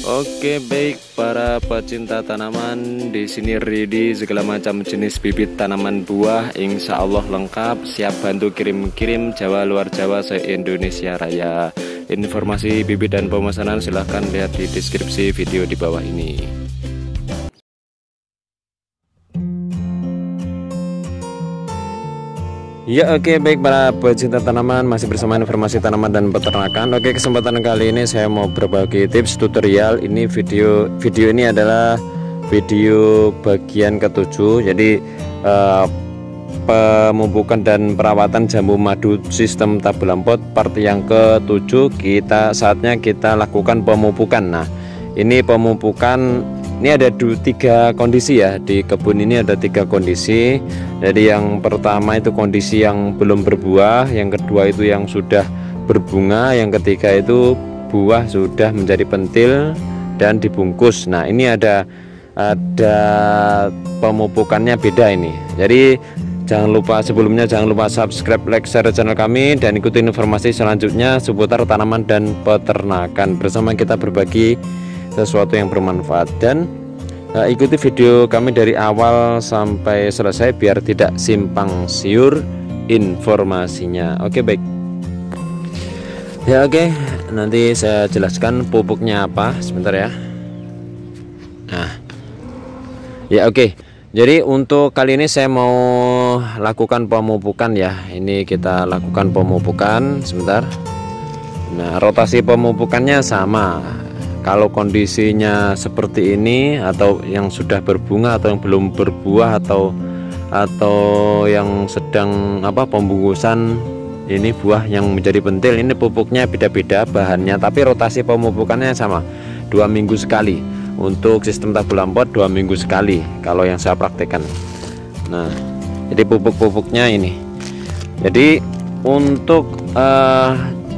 Oke, baik para pecinta tanaman, di sini ready segala macam jenis bibit tanaman buah, insya Allah lengkap, siap bantu kirim-kirim Jawa luar Jawa se-Indonesia Raya. Informasi bibit dan pemesanan silahkan lihat di deskripsi video di bawah ini. Ya oke, baik para pecinta tanaman, masih bersama informasi tanaman dan peternakan. Oke, kesempatan kali ini saya mau berbagi tips tutorial. Ini video ini adalah video bagian ke-7. Jadi pemupukan dan perawatan jambu madu sistem tabulam pot part yang ke-7. Saatnya kita lakukan pemupukan. Nah, ini pemupukan. Ini ada 3 kondisi ya, di kebun ini ada 3 kondisi. Jadi yang pertama itu kondisi yang belum berbuah, yang kedua itu yang sudah berbunga, yang ketiga itu buah sudah menjadi pentil dan dibungkus. Nah, ini ada pemupukannya beda ini. Jadi sebelumnya jangan lupa subscribe, like, share channel kami, dan ikuti informasi selanjutnya seputar tanaman dan peternakan. Bersama kita berbagi sesuatu yang bermanfaat, dan ikuti video kami dari awal sampai selesai biar tidak simpang siur informasinya. Oke, baik ya. Oke, nanti saya jelaskan pupuknya apa sebentar ya. Nah ya, oke. Jadi untuk kali ini saya mau lakukan pemupukan ya. Ini kita lakukan pemupukan sebentar. Nah, rotasi pemupukannya sama. Kalau kondisinya seperti ini, atau yang sudah berbunga atau yang belum berbuah, atau yang sedang pembungkusan, ini buah yang menjadi pentil, ini pupuknya beda-beda bahannya, tapi rotasi pemupukannya sama, 2 minggu sekali. Untuk sistem tabulam pot 2 minggu sekali kalau yang saya praktekkan. Nah, jadi pupuknya ini. Jadi untuk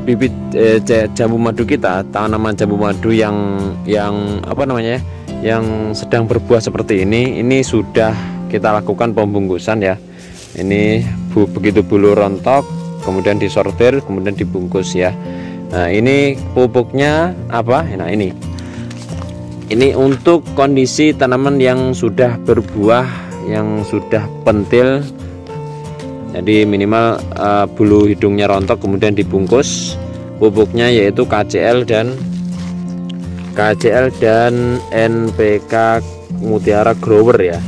bibit jambu madu kita, tanaman jambu madu yang sedang berbuah seperti ini sudah kita lakukan pembungkusan ya. Ini begitu bulu rontok, kemudian disortir, kemudian dibungkus ya. Nah, ini pupuknya apa? Nah, ini untuk kondisi tanaman yang sudah berbuah, yang sudah pentil. Jadi minimal bulu hidungnya rontok, kemudian dibungkus. Pupuknya yaitu KCL dan NPK Mutiara Grower ya.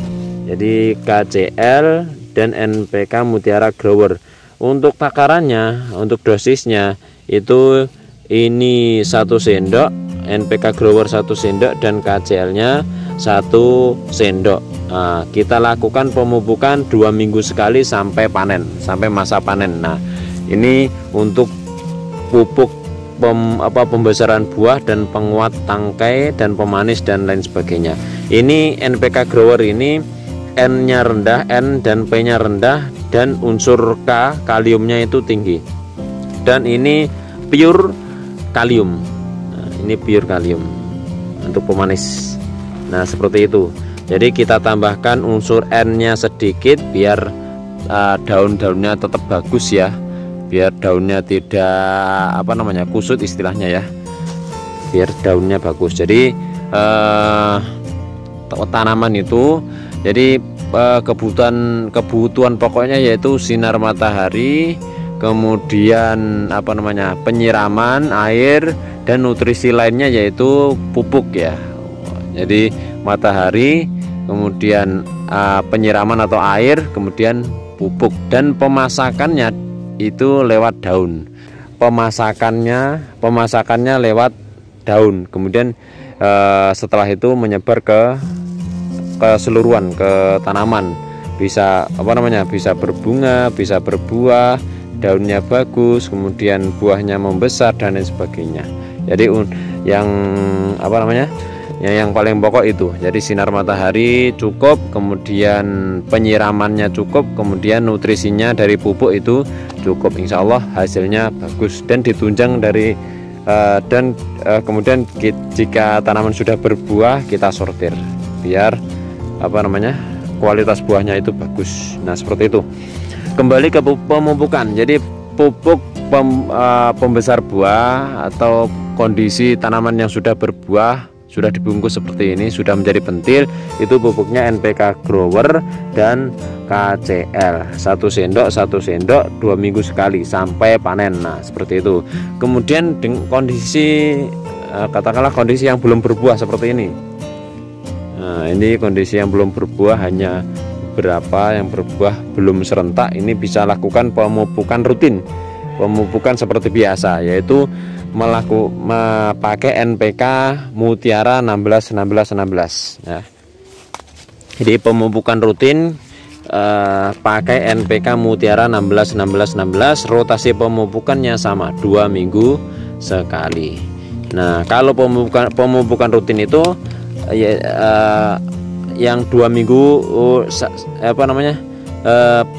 Jadi KCL dan NPK Mutiara Grower. Untuk takarannya, untuk dosisnya itu ini 1 sendok, NPK Grower 1 sendok, dan KCL nya 1 sendok. Nah, kita lakukan pemupukan 2 minggu sekali sampai panen, sampai masa panen. Nah, ini untuk pupuk pembesaran buah dan penguat tangkai dan pemanis dan lain sebagainya. Ini NPK Grower ini N-nya rendah, N dan P-nya rendah, dan unsur K kaliumnya itu tinggi. Dan ini pure kalium. Nah, ini pure kalium untuk pemanis. Nah, seperti itu. Jadi kita tambahkan unsur N-nya sedikit biar daun-daunnya tetap bagus ya. Biar daunnya tidak kusut istilahnya ya. Biar daunnya bagus. Jadi tanaman itu, jadi kebutuhan pokoknya yaitu sinar matahari, kemudian penyiraman air, dan nutrisi lainnya yaitu pupuk ya. Jadi matahari, kemudian penyiraman atau air, kemudian pupuk, dan pemasakannya itu lewat daun. Pemasakannya lewat daun. Kemudian setelah itu menyebar ke keseluruhan ke tanaman. Bisa bisa berbunga, bisa berbuah, daunnya bagus, kemudian buahnya membesar dan lain sebagainya. Jadi yang paling pokok itu. Jadi sinar matahari cukup, kemudian penyiramannya cukup, kemudian nutrisinya dari pupuk itu cukup. Insya Allah hasilnya bagus dan ditunjang dari kemudian jika tanaman sudah berbuah kita sortir biar kualitas buahnya itu bagus. Nah, seperti itu. Kembali ke pemupukan. Jadi pupuk pembesar buah atau kondisi tanaman yang sudah berbuah sudah dibungkus seperti ini, sudah menjadi pentil, itu pupuknya NPK Grower dan KCL 1 sendok 2 minggu sekali sampai panen. Nah seperti itu. Kemudian dengan kondisi katakanlah kondisi yang belum berbuah seperti ini. Nah ini kondisi yang belum berbuah, hanya beberapa yang berbuah belum serentak, ini bisa lakukan pemupukan rutin, pemupukan seperti biasa, yaitu pakai NPK Mutiara 16 ya. Jadi pemupukan rutin pakai NPK Mutiara 16 rotasi pemupukannya sama 2 minggu sekali. Nah kalau pemupukan rutin itu yang 2 minggu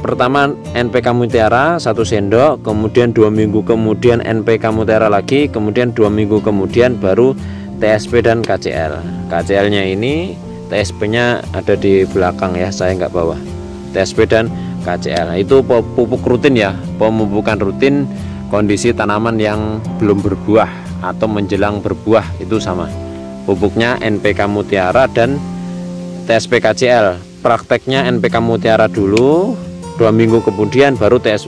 pertama NPK Mutiara 1 sendok, kemudian 2 minggu kemudian NPK Mutiara lagi, kemudian 2 minggu kemudian baru TSP dan KCL. KCL nya ini, TSP nya ada di belakang ya, saya nggak bawa. TSP dan KCL, nah, itu pupuk rutin ya, pemupukan rutin kondisi tanaman yang belum berbuah atau menjelang berbuah, itu sama pupuknya NPK Mutiara dan TSP KCL. Prakteknya NPK Mutiara dulu, 2 minggu kemudian baru 2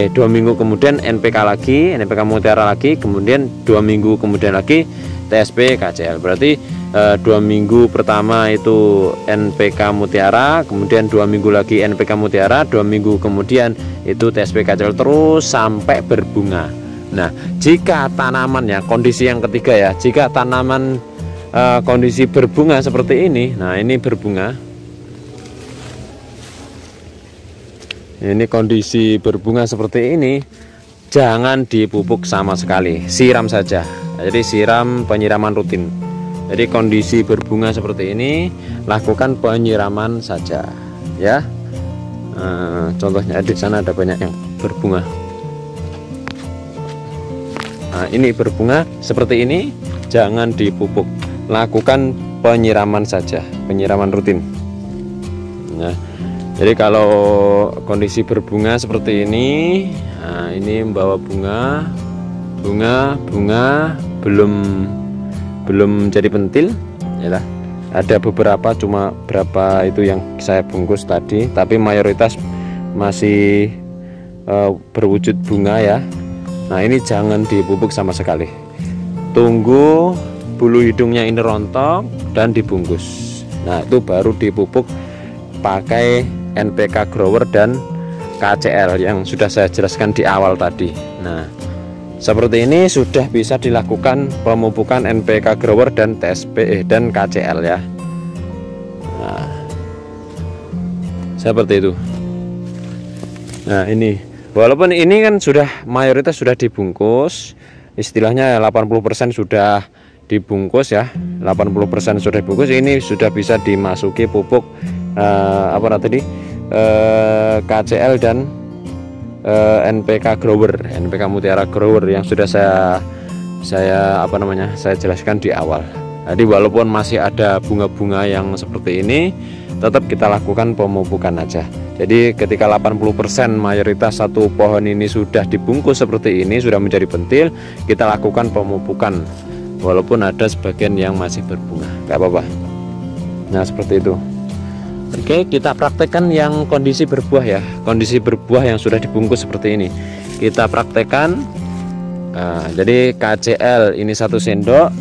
minggu kemudian NPK lagi, NPK Mutiara lagi, kemudian 2 minggu kemudian lagi TSP KCL. Berarti 2 minggu pertama itu NPK Mutiara, kemudian 2 minggu lagi NPK Mutiara, 2 minggu kemudian itu TSP KCL, terus sampai berbunga. Nah jika tanaman ya, kondisi yang ketiga ya, jika tanaman kondisi berbunga seperti ini, nah ini berbunga, ini kondisi berbunga seperti ini, jangan dipupuk sama sekali, siram saja. Jadi siram, penyiraman rutin. Jadi kondisi berbunga seperti ini, lakukan penyiraman saja ya. Contohnya di sana ada banyak yang berbunga. Nah ini berbunga seperti ini, jangan dipupuk, lakukan penyiraman saja, penyiraman rutin. Nah, jadi kalau kondisi berbunga seperti ini, nah ini membawa bunga belum jadi pentil, ya. Ada beberapa, cuma berapa itu yang saya bungkus tadi, tapi mayoritas masih berwujud bunga ya. Nah ini jangan dipupuk sama sekali, tunggu bulu hidungnya ini rontok dan dibungkus. Nah itu baru dipupuk pakai NPK Grower dan KCL yang sudah saya jelaskan di awal tadi. Nah seperti ini sudah bisa dilakukan pemupukan NPK Grower dan TSP dan KCL ya. Nah seperti itu. Nah ini walaupun ini kan sudah mayoritas sudah dibungkus, istilahnya 80% sudah dibungkus ya, 80% sudah dibungkus, ini sudah bisa dimasuki pupuk KCL dan NPK Grower, NPK Mutiara Grower yang sudah saya jelaskan di awal. Jadi walaupun masih ada bunga-bunga yang seperti ini, tetap kita lakukan pemupukan aja. Jadi ketika 80% mayoritas satu pohon ini sudah dibungkus seperti ini, sudah menjadi pentil, kita lakukan pemupukan. Walaupun ada sebagian yang masih berbunga, nggak apa-apa. Nah seperti itu. Oke, kita praktekkan yang kondisi berbuah ya, kondisi berbuah yang sudah dibungkus seperti ini kita praktekkan. Nah, jadi KCL ini 1 sendok,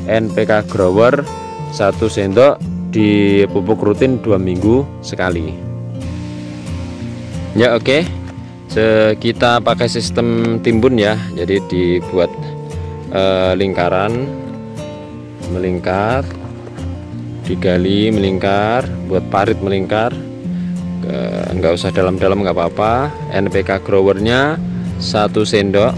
NPK Grower 1 sendok, dipupuk rutin 2 minggu sekali ya. Oke, kita pakai sistem timbun ya, jadi dibuat lingkaran, melingkar, digali melingkar, buat parit melingkar, nggak usah dalam-dalam nggak apa-apa. NPK Growernya 1 sendok,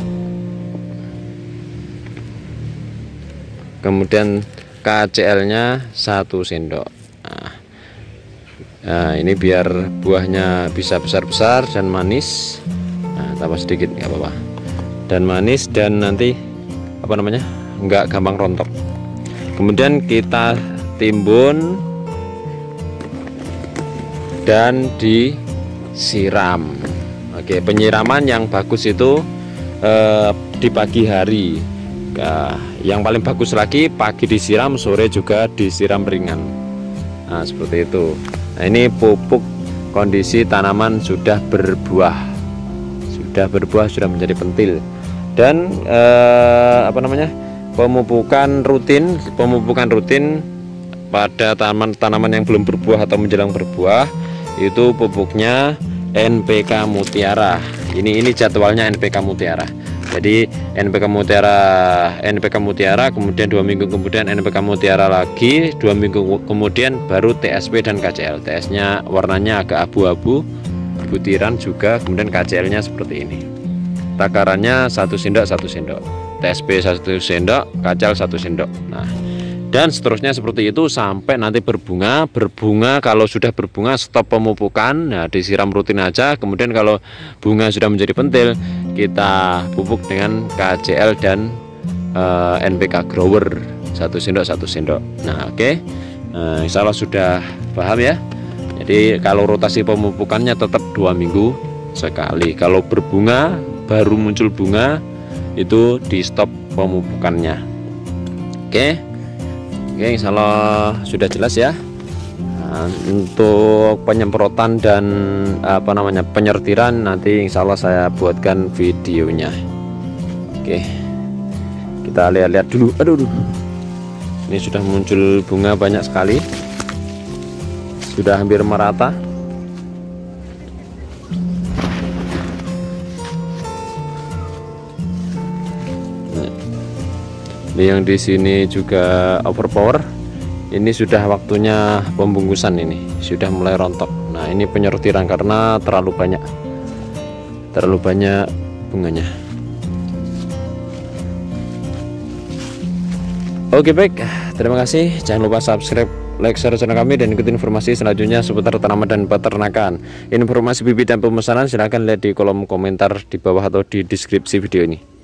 kemudian KCL nya 1 sendok. Nah ini biar buahnya bisa besar-besar dan manis. Nah tambah sedikit nggak apa-apa, dan manis dan nanti nggak gampang rontok. Kemudian kita timbun dan disiram. Oke, penyiraman yang bagus itu di pagi hari. yang paling bagus lagi pagi disiram, sore juga disiram ringan. Nah seperti itu. Nah ini pupuk kondisi tanaman sudah berbuah, sudah menjadi pentil. Dan pemupukan rutin pada tanaman yang belum berbuah atau menjelang berbuah itu pupuknya NPK Mutiara. Ini jadwalnya NPK Mutiara. Jadi NPK Mutiara, kemudian 2 minggu kemudian NPK Mutiara lagi, 2 minggu kemudian baru TSP dan KCL. TS-nya warnanya agak abu-abu, butiran juga, kemudian KCL-nya seperti ini. Takarannya 1 sendok 1 sendok, TSP 1 sendok, KCL 1 sendok. Nah, dan seterusnya seperti itu sampai nanti berbunga. Kalau sudah berbunga stop pemupukan, nah disiram rutin aja. Kemudian kalau bunga sudah menjadi pentil, kita pupuk dengan KCL dan NPK Grower 1 sendok 1 sendok. Nah oke. Insya Allah sudah paham ya. Jadi kalau rotasi pemupukannya tetap 2 minggu sekali. Kalau berbunga, baru muncul bunga, itu di stop pemupukannya. Oke. Oke, insya Allah sudah jelas ya. Nah, untuk penyemprotan dan penyertiran nanti insya Allah saya buatkan videonya. Oke, kita lihat-lihat dulu. Aduh, ini sudah muncul bunga banyak sekali, sudah hampir merata. Ini yang di sini juga overpower. Ini sudah waktunya pembungkusan, ini sudah mulai rontok. Nah ini penyertiran karena terlalu banyak bunganya. Oke baik, terima kasih. Jangan lupa subscribe, like, share channel kami, dan ikuti informasi selanjutnya seputar tanaman dan peternakan. Informasi bibit dan pemesanan silahkan lihat di kolom komentar di bawah atau di deskripsi video ini.